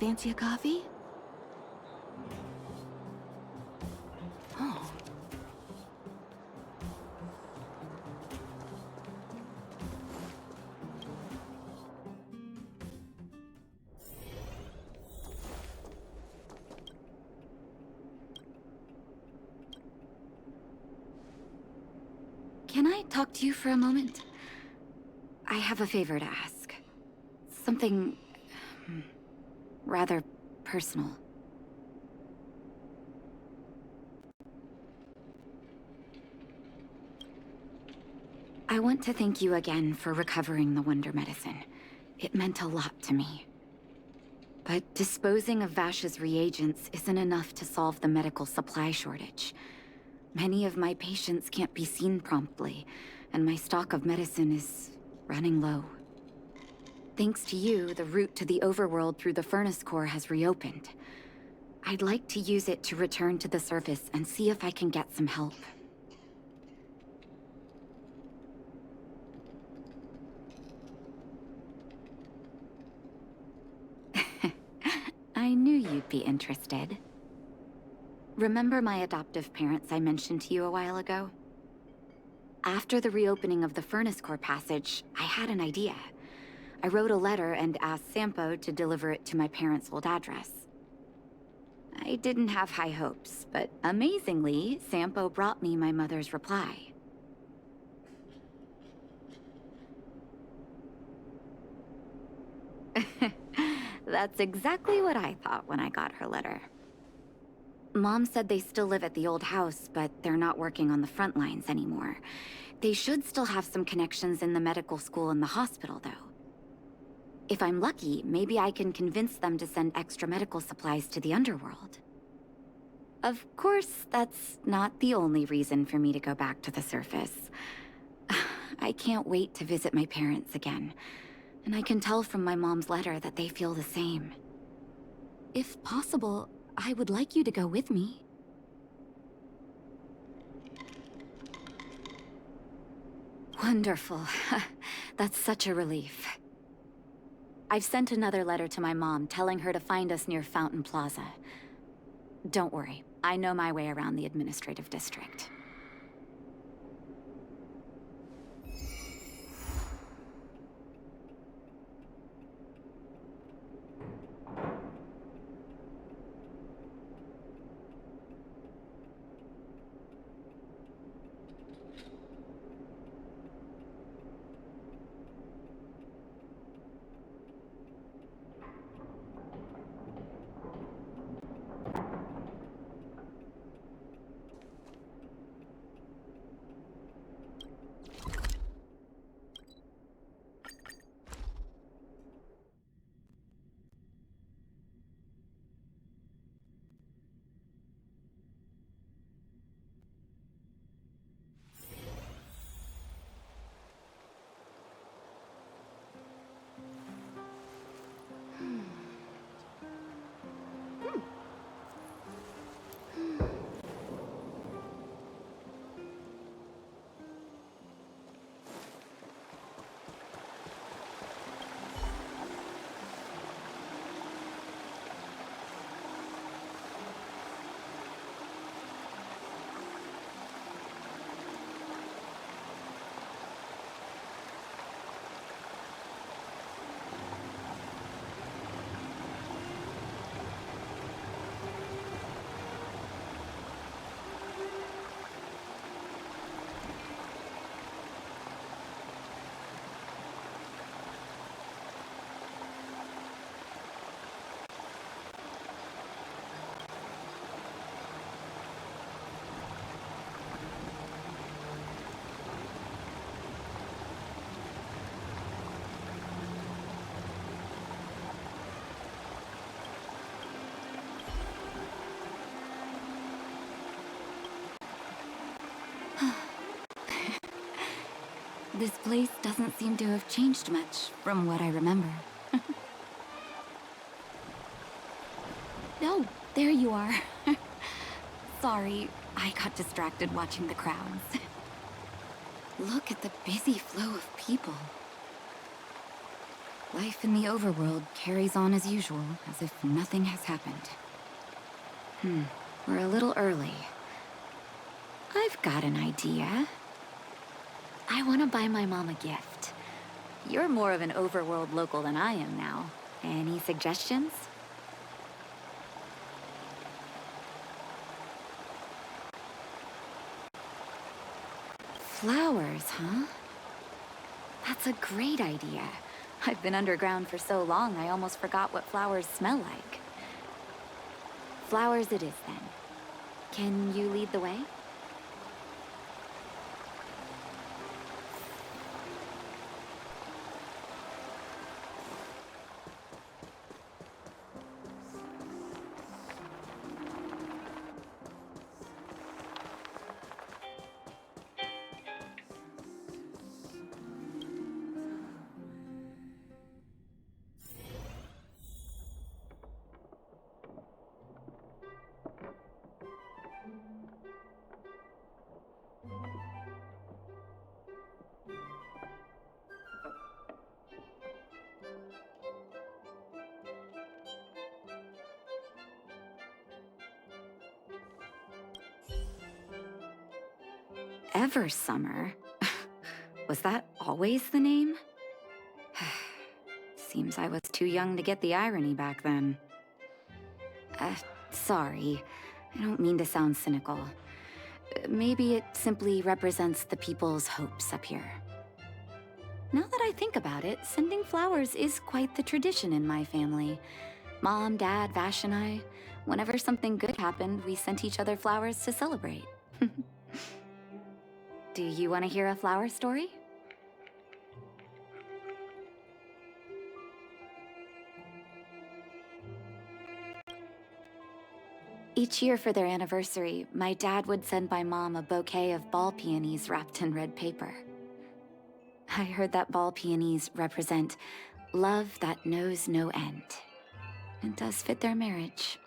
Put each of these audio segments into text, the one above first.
Fancy a coffee? Oh. Can I talk to you for a moment? I have a favor to ask. Something rather personal. I want to thank you again for recovering the Wonder Medicine. It meant a lot to me. But disposing of Vash's reagents isn't enough to solve the medical supply shortage. Many of my patients can't be seen promptly, and my stock of medicine is running low. Thanks to you, the route to the overworld through the furnace core has reopened. I'd like to use it to return to the surface and see if I can get some help. I knew you'd be interested. Remember my adoptive parents I mentioned to you a while ago? After the reopening of the furnace core passage, I had an idea. I wrote a letter and asked Sampo to deliver it to my parents' old address. I didn't have high hopes, but amazingly, Sampo brought me my mother's reply. That's exactly what I thought when I got her letter. Mom said they still live at the old house, but they're not working on the front lines anymore. They should still have some connections in the medical school and the hospital, though. If I'm lucky, maybe I can convince them to send extra medical supplies to the underworld. Of course, that's not the only reason for me to go back to the surface. I can't wait to visit my parents again, and I can tell from my mom's letter that they feel the same. If possible, I would like you to go with me. Wonderful. That's such a relief. I've sent another letter to my mom telling her to find us near Fountain Plaza. Don't worry, I know my way around the administrative district. This place doesn't seem to have changed much from what I remember. Oh, there you are. Sorry, I got distracted watching the crowds. Look at the busy flow of people. Life in the overworld carries on as usual, as if nothing has happened. We're a little early. I've got an idea. I want to buy my mom a gift. You're more of an overworld local than I am now. Any suggestions? Flowers, huh? That's a great idea. I've been underground for so long, I almost forgot what flowers smell like. Flowers it is, then. Can you lead the way? Ever Summer? Was that always the name? Seems I was too young to get the irony back then. Sorry. I don't mean to sound cynical. Maybe it simply represents the people's hopes up here. Now that I think about it, sending flowers is quite the tradition in my family. Mom, Dad, Vash, and I, whenever something good happened, we sent each other flowers to celebrate. Do you want to hear a flower story? Each year for their anniversary, my dad would send my mom a bouquet of ball peonies wrapped in red paper. I heard that ball peonies represent love that knows no end. It does fit their marriage.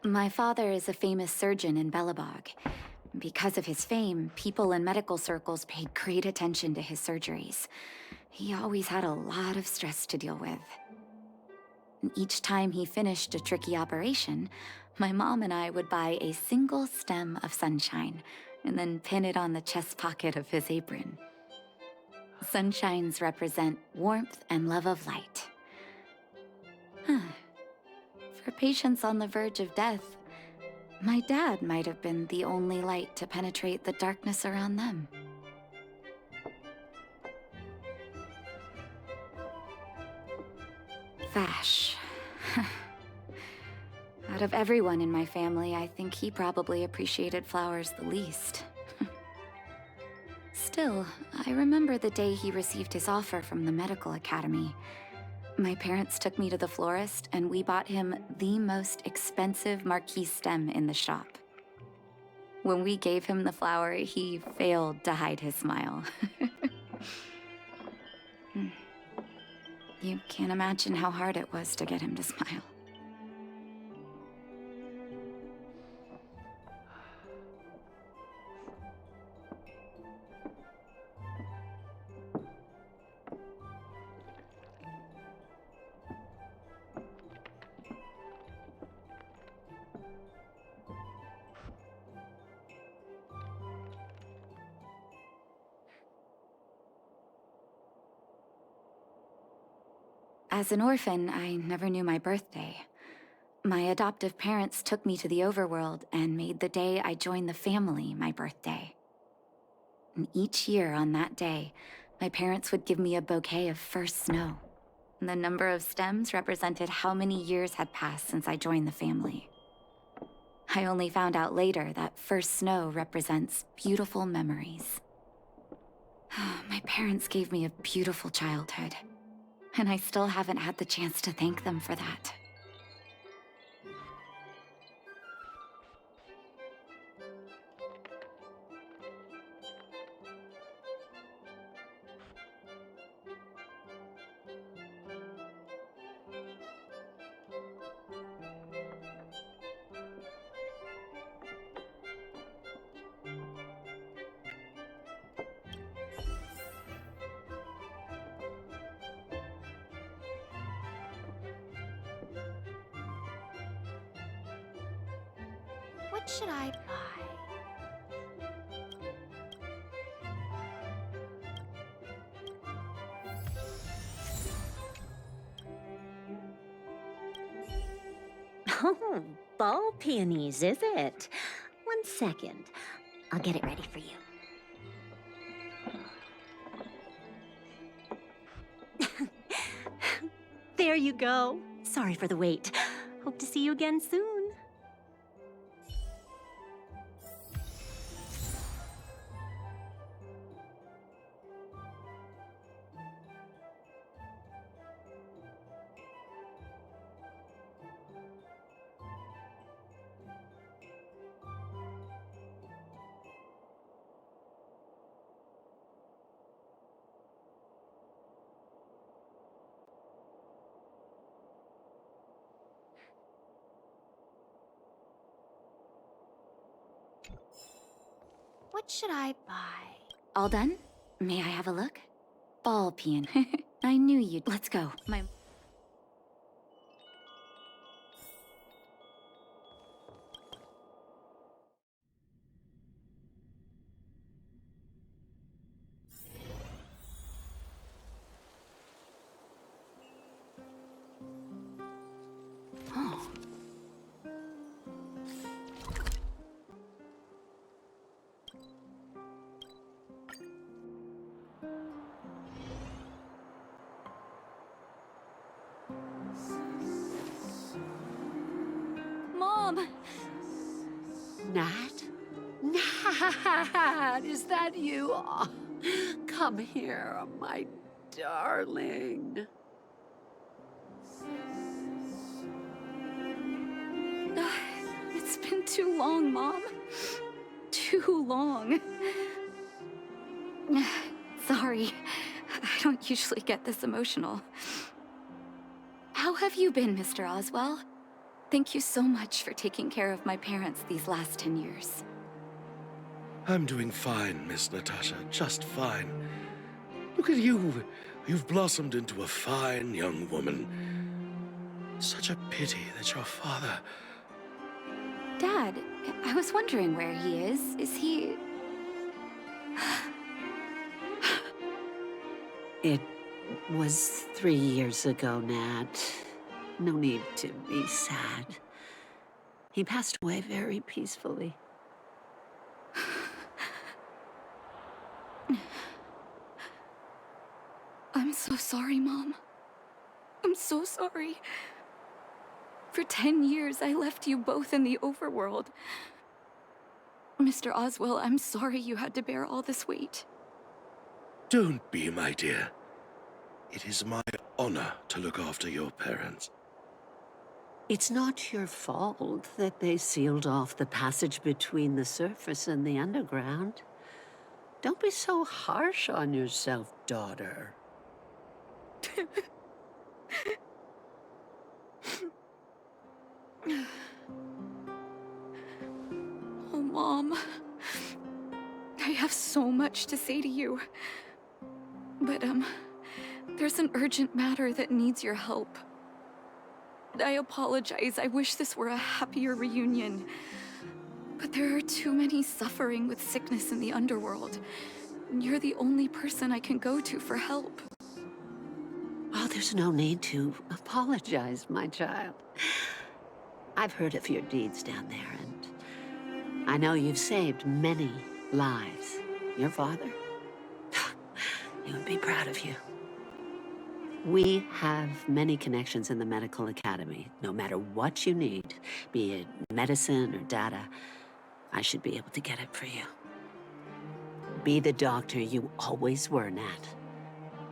My father is a famous surgeon in Belobog. Because of his fame, people in medical circles paid great attention to his surgeries. He always had a lot of stress to deal with. And each time he finished a tricky operation, my mom and I would buy a single stem of sunshine and then pin it on the chest pocket of his apron. Sunshines represent warmth and love of light. For patients on the verge of death, my dad might have been the only light to penetrate the darkness around them. Vash. Out of everyone in my family, I think he probably appreciated flowers the least. Still, I remember the day he received his offer from the medical academy. My parents took me to the florist, and we bought him the most expensive marquee stem in the shop. When we gave him the flower, he failed to hide his smile. You can't imagine how hard it was to get him to smile. As an orphan, I never knew my birthday. My adoptive parents took me to the overworld and made the day I joined the family my birthday. And each year on that day, my parents would give me a bouquet of first snow. And the number of stems represented how many years had passed since I joined the family. I only found out later that first snow represents beautiful memories. My parents gave me a beautiful childhood. And I still haven't had the chance to thank them for that. What should I buy? Oh, ball peonies, is it? 1 second. I'll get it ready for you. There you go. Sorry for the wait. Hope to see you again soon. What should I buy? All done? May I have a look? Ball peon. I knew you'd. Let's go. My. Oh. Mom! Nat? Nat, is that you? Oh, come here, my darling. It's been too long, Mom. Too long. Sorry. I don't usually get this emotional. How have you been, Mr. Oswell? Thank you so much for taking care of my parents these last 10 years. I'm doing fine, Miss Natasha, just fine. Look at you. You've blossomed into a fine young woman. Such a pity that your father... Dad, I was wondering where he is. Is he... It was 3 years ago, Nat. No need to be sad. He passed away very peacefully. I'm so sorry, Mom. I'm so sorry. For 10 years, I left you both in the overworld. Mr. Oswell, I'm sorry you had to bear all this weight. Don't be, my dear. It is my honor to look after your parents. It's not your fault that they sealed off the passage between the surface and the underground. Don't be so harsh on yourself, daughter. Oh, Mom. I have so much to say to you. But, there's an urgent matter that needs your help. I apologize. I wish this were a happier reunion. But there are too many suffering with sickness in the underworld. You're the only person I can go to for help. Oh, there's no need to apologize, my child. I've heard of your deeds down there, and I know you've saved many lives. Your father? He would be proud of you. We have many connections in the medical academy. No matter what you need, be it medicine or data, I should be able to get it for you. Be the doctor you always were, Nat.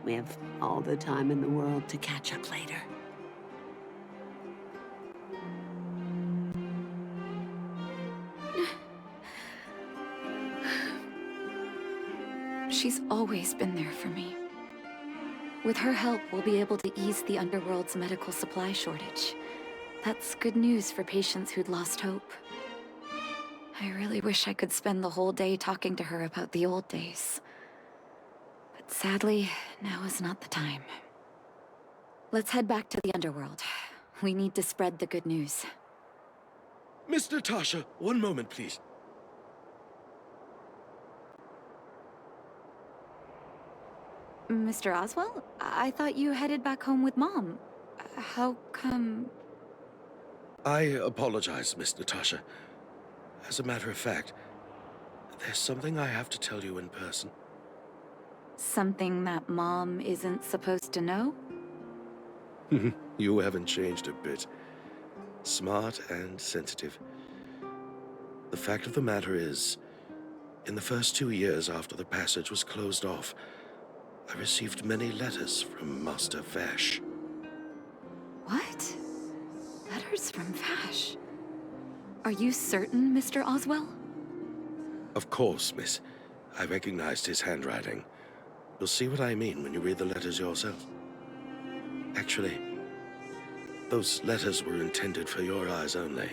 We have all the time in the world to catch up later. She's always been there for me. With her help, we'll be able to ease the underworld's medical supply shortage. That's good news for patients who'd lost hope. I really wish I could spend the whole day talking to her about the old days. But sadly, now is not the time. Let's head back to the underworld. We need to spread the good news. Miss Natasha, one moment, please. Mr. Oswell? I thought you headed back home with Mom. How come... I apologize, Miss Natasha. As a matter of fact, there's something I have to tell you in person. Something that Mom isn't supposed to know? You haven't changed a bit. Smart and sensitive. The fact of the matter is, in the first 2 years after the passage was closed off, I received many letters from Master Vash. What? Letters from Vash? Are you certain, Mr. Oswell? Of course, miss. I recognized his handwriting. You'll see what I mean when you read the letters yourself. Actually, those letters were intended for your eyes only.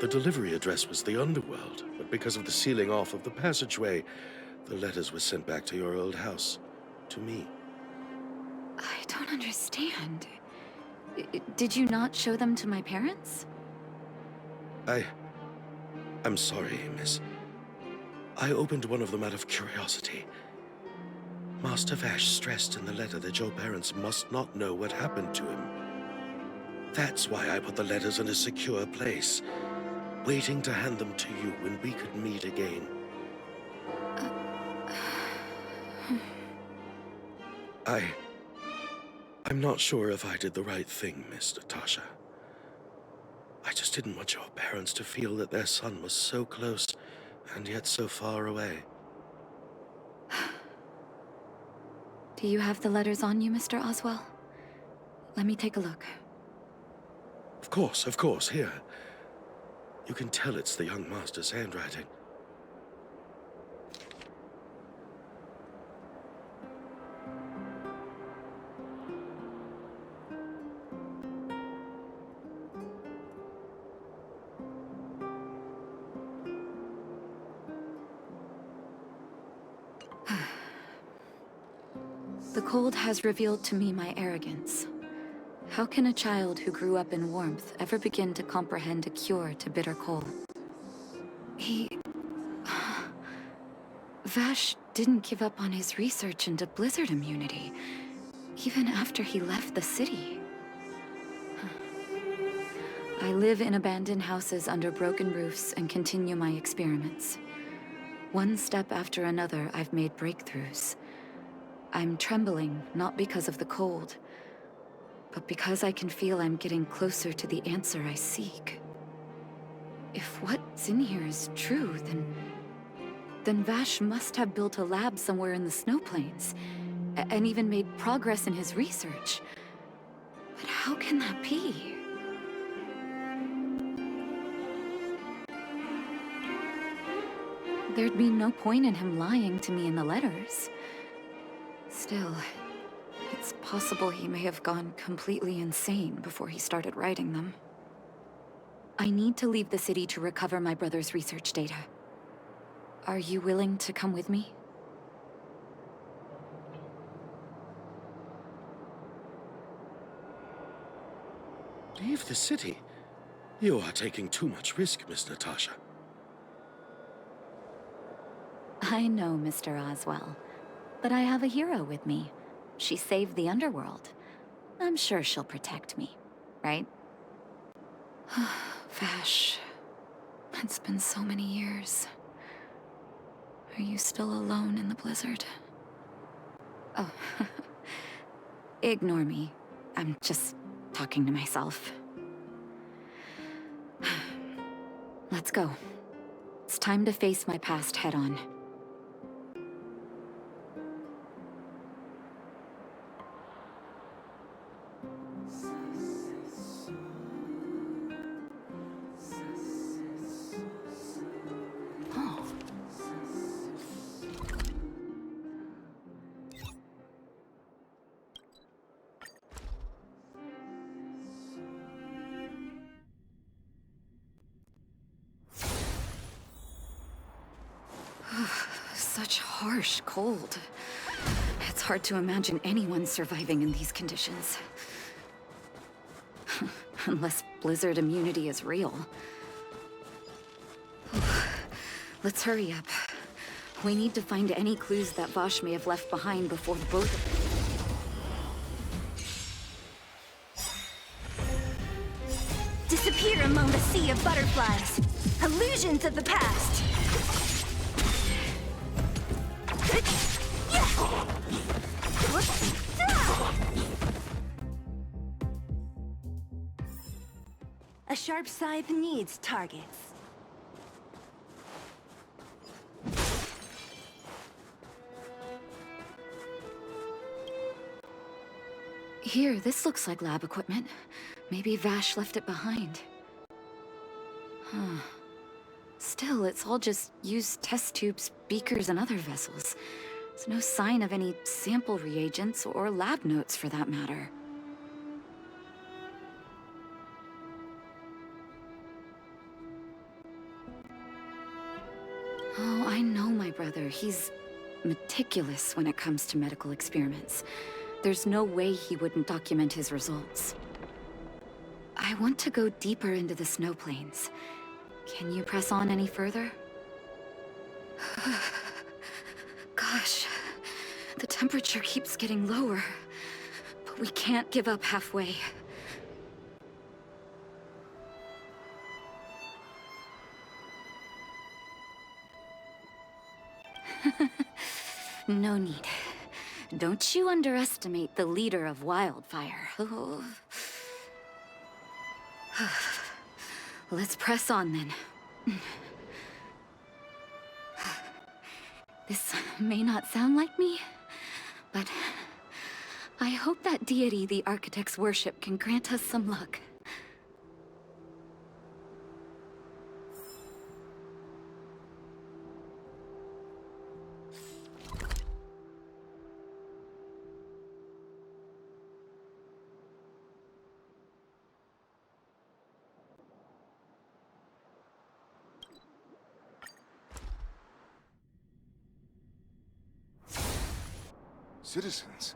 The delivery address was the underworld, but because of the sealing off of the passageway, the letters were sent back to your old house, to me. I don't understand. Did you not show them to my parents? I'm sorry, miss. I opened one of them out of curiosity. Master Vash stressed in the letter that your parents must not know what happened to him. That's why I put the letters in a secure place, waiting to hand them to you when we could meet again. I'm not sure if I did the right thing, Miss Natasha. I just didn't want your parents to feel that their son was so close and yet so far away. Do you have the letters on you, Mr. Oswell? Let me take a look. Of course, here. You can tell it's the young master's handwriting. The cold has revealed to me my arrogance. How can a child who grew up in warmth ever begin to comprehend a cure to bitter cold? Vash didn't give up on his research into blizzard immunity, even after he left the city. I live in abandoned houses under broken roofs and continue my experiments. One step after another, I've made breakthroughs. I'm trembling, not because of the cold, but because I can feel I'm getting closer to the answer I seek. If what's in here is true, then Vash must have built a lab somewhere in the snow plains, and even made progress in his research. But how can that be? There'd be no point in him lying to me in the letters. Still, it's possible he may have gone completely insane before he started writing them. I need to leave the city to recover my brother's research data. Are you willing to come with me? Leave the city? You are taking too much risk, Miss Natasha. I know, Mr. Oswell. But I have a hero with me. She saved the underworld. I'm sure she'll protect me, right? Vash, it's been so many years. Are you still alone in the blizzard? Oh, ignore me. I'm just talking to myself. Let's go. It's time to face my past head-on. Such harsh cold. It's hard to imagine anyone surviving in these conditions. Unless blizzard immunity is real. Let's hurry up. We need to find any clues that Vosh may have left behind before the both of them. Disappear among the sea of butterflies. Illusions of the past. A sharp scythe needs targets. Here, this looks like lab equipment. Maybe Vash left it behind. Huh. Still, it's all just used test tubes, beakers, and other vessels. There's no sign of any sample reagents or lab notes for that matter. Oh, I know my brother. He's meticulous when it comes to medical experiments. There's no way he wouldn't document his results. I want to go deeper into the snow plains. Can you press on any further? Gosh, the temperature keeps getting lower, but we can't give up halfway. No need. Don't you underestimate the leader of Wildfire. Oh. Let's press on then. This may not sound like me, but I hope that deity the architects worship can grant us some luck. Citizens?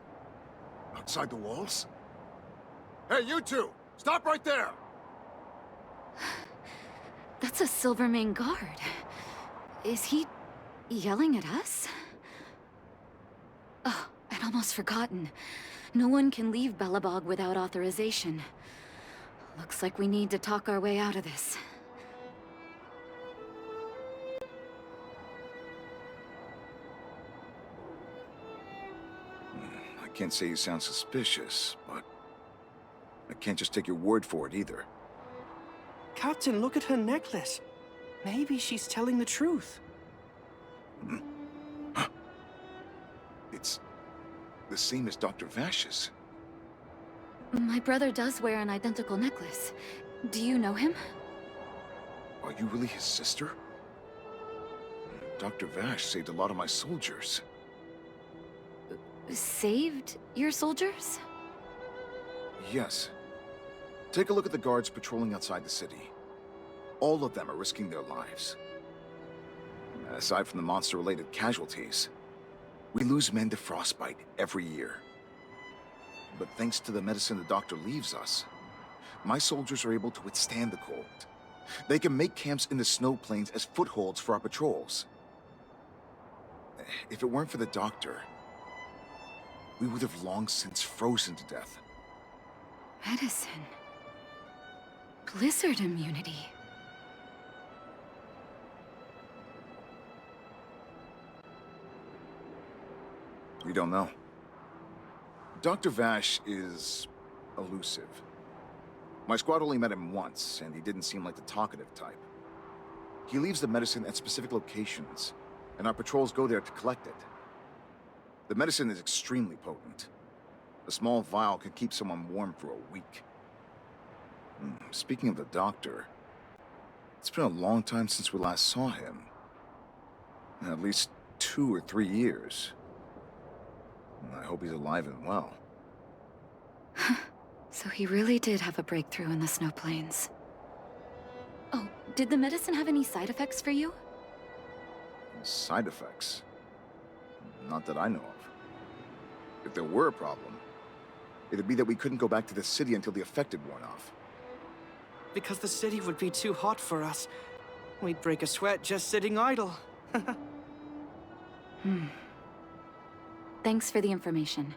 Outside the walls? Hey, you two! Stop right there! That's a Silvermane guard. Is he yelling at us? Oh, I'd almost forgotten. No one can leave Belobog without authorization. Looks like we need to talk our way out of this. I can't say you sound suspicious, but I can't just take your word for it either. Captain, look at her necklace. Maybe she's telling the truth. It's the same as Dr. Vash's. My brother does wear an identical necklace. Do you know him? Are you really his sister? Dr. Vash saved a lot of my soldiers. Saved your soldiers? Yes. Take a look at the guards patrolling outside the city. All of them are risking their lives. Aside from the monster-related casualties, we lose men to frostbite every year. But thanks to the medicine the doctor leaves us, my soldiers are able to withstand the cold. They can make camps in the snow plains as footholds for our patrols. If it weren't for the doctor, we would have long since frozen to death. Medicine. Blizzard immunity. We don't know. Dr. Vash is elusive. My squad only met him once, and he didn't seem like the talkative type. He leaves the medicine at specific locations, and our patrols go there to collect it. The medicine is extremely potent. A small vial can keep someone warm for a week. Speaking of the doctor, it's been a long time since we last saw him. At least 2 or 3 years. I hope he's alive and well. So he really did have a breakthrough in the snow plains. Oh, did the medicine have any side effects for you? Side effects? Not that I know of. If there were a problem, it'd be that we couldn't go back to the city until the effect had worn off. Because the city would be too hot for us. We'd break a sweat just sitting idle. Thanks for the information.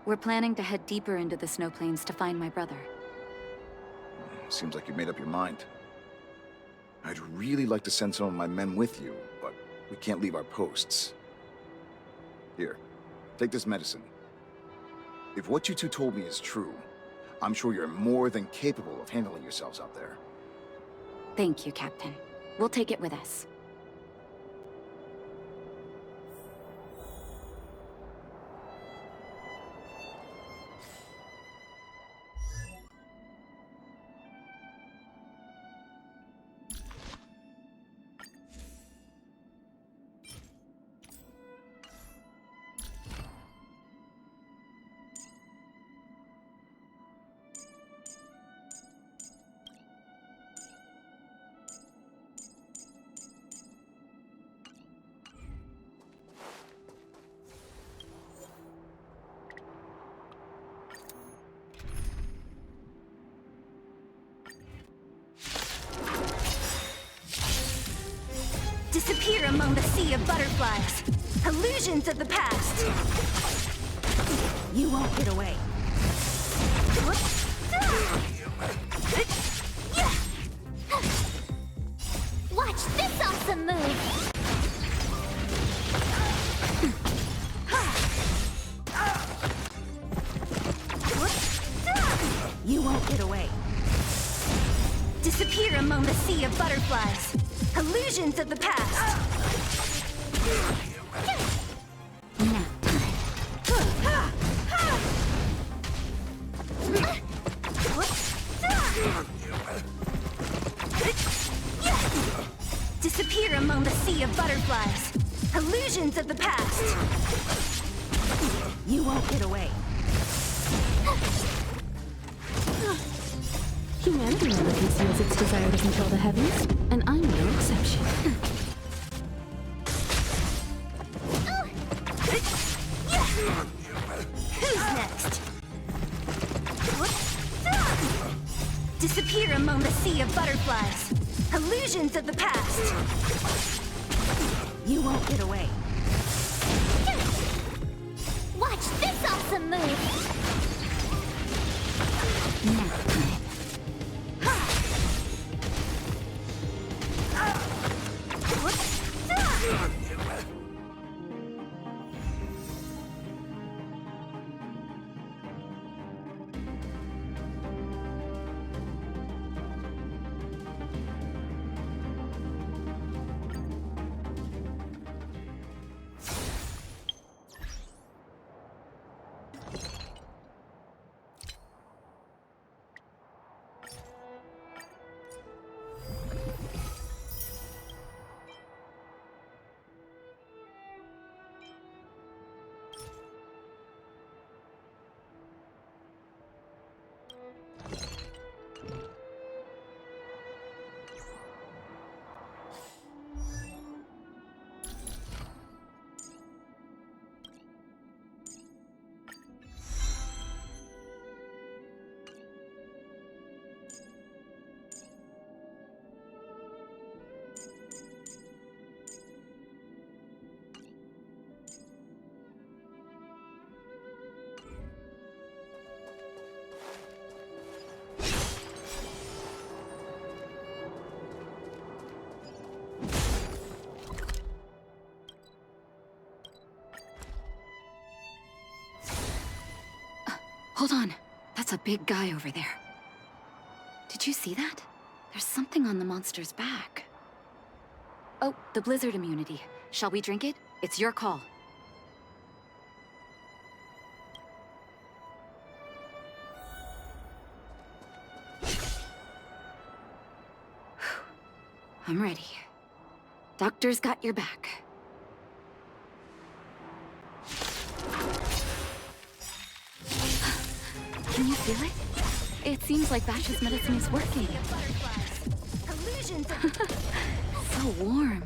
We're planning to head deeper into the snow plains to find my brother. Seems like you've made up your mind. I'd really like to send some of my men with you, but we can't leave our posts. Here, take this medicine. If what you two told me is true, I'm sure you're more than capable of handling yourselves out there. Thank you, Captain. We'll take it with us. Disappear among the sea of butterflies. Illusions of the past. You won't get away. Watch this awesome move. You won't get away. Disappear among the sea of butterflies. Illusions of the past. Disappear among the sea of butterflies. Illusions of the past. You won't get away. Humanity never conceals its desire to control the heavens, and I'm no exception. Who's next? Disappear among the sea of butterflies. Illusions of the past. You won't get away. Watch this awesome move. Hold on. That's a big guy over there. Did you see that? There's something on the monster's back. Oh, the blizzard immunity. Shall we drink it? It's your call. I'm ready. Doctor's got your back. Can you feel it? It seems like Bash's medicine is working. Illusions of So warm.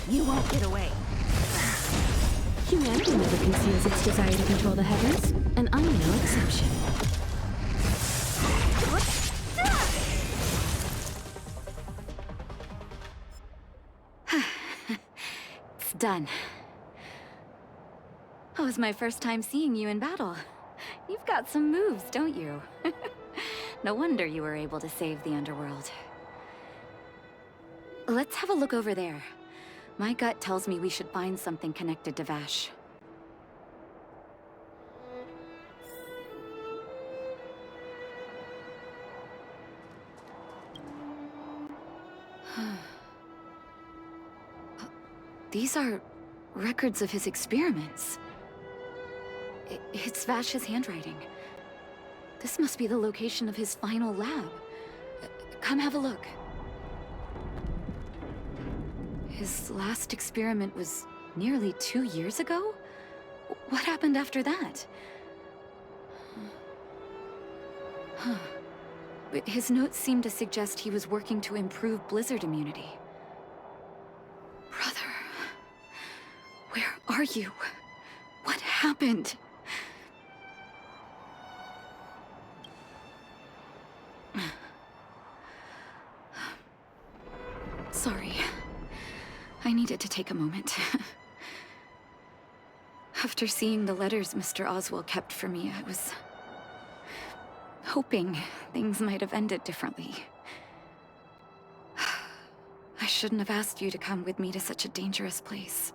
You won't get away. Humanity never conceals its desire to control the heavens, and I'm no exception. Done. Oh, it was my first time seeing you in battle. You've got some moves, don't you? No wonder you were able to save the underworld. Let's have a look over there. My gut tells me we should find something connected to Vash. These are records of his experiments. It's Vash's handwriting. This must be the location of his final lab. Come have a look. His last experiment was nearly 2 years ago? What happened after that? Huh. His notes seem to suggest he was working to improve blizzard immunity. Brother, where are you? What happened? Sorry. I needed to take a moment. After seeing the letters Mr. Oswald kept for me, I was hoping things might have ended differently. I shouldn't have asked you to come with me to such a dangerous place.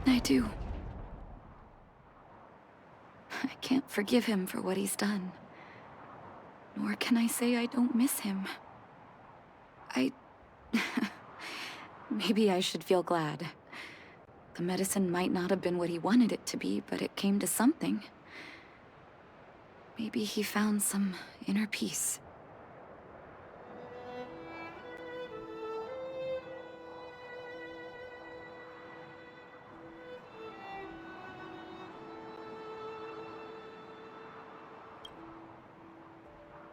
I do. I can't forgive him for what he's done. Nor can I say I don't miss him. Maybe I should feel glad. The medicine might not have been what he wanted it to be, but it came to something. Maybe he found some inner peace.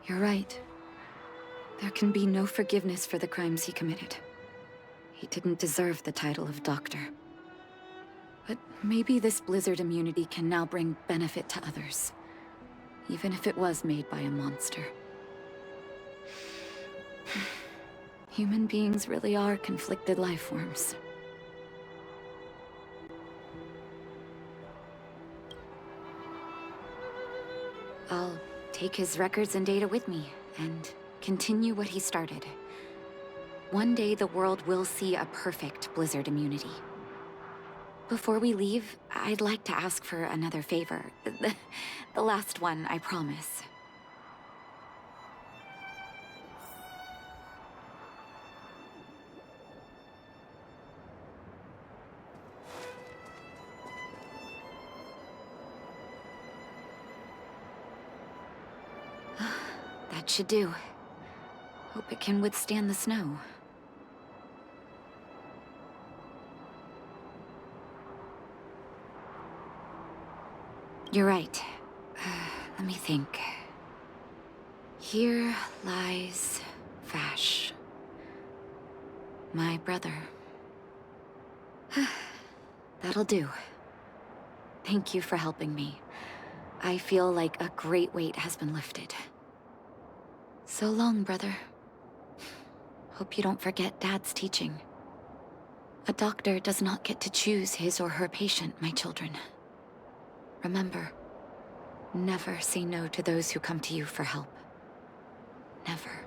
You're right. There can be no forgiveness for the crimes he committed. He didn't deserve the title of doctor. But maybe this blizzard immunity can now bring benefit to others, even if it was made by a monster. Human beings really are conflicted life forms. I'll take his records and data with me, and continue what he started. One day the world will see a perfect blizzard immunity. Before we leave, I'd like to ask for another favor. The last one, I promise. That should do. Hope it can withstand the snow. You're right. Let me think. Here lies Vash. My brother. That'll do. Thank you for helping me. I feel like a great weight has been lifted. So long, brother. Hope you don't forget Dad's teaching. A doctor does not get to choose his or her patient, my children. Remember, never say no to those who come to you for help. Never.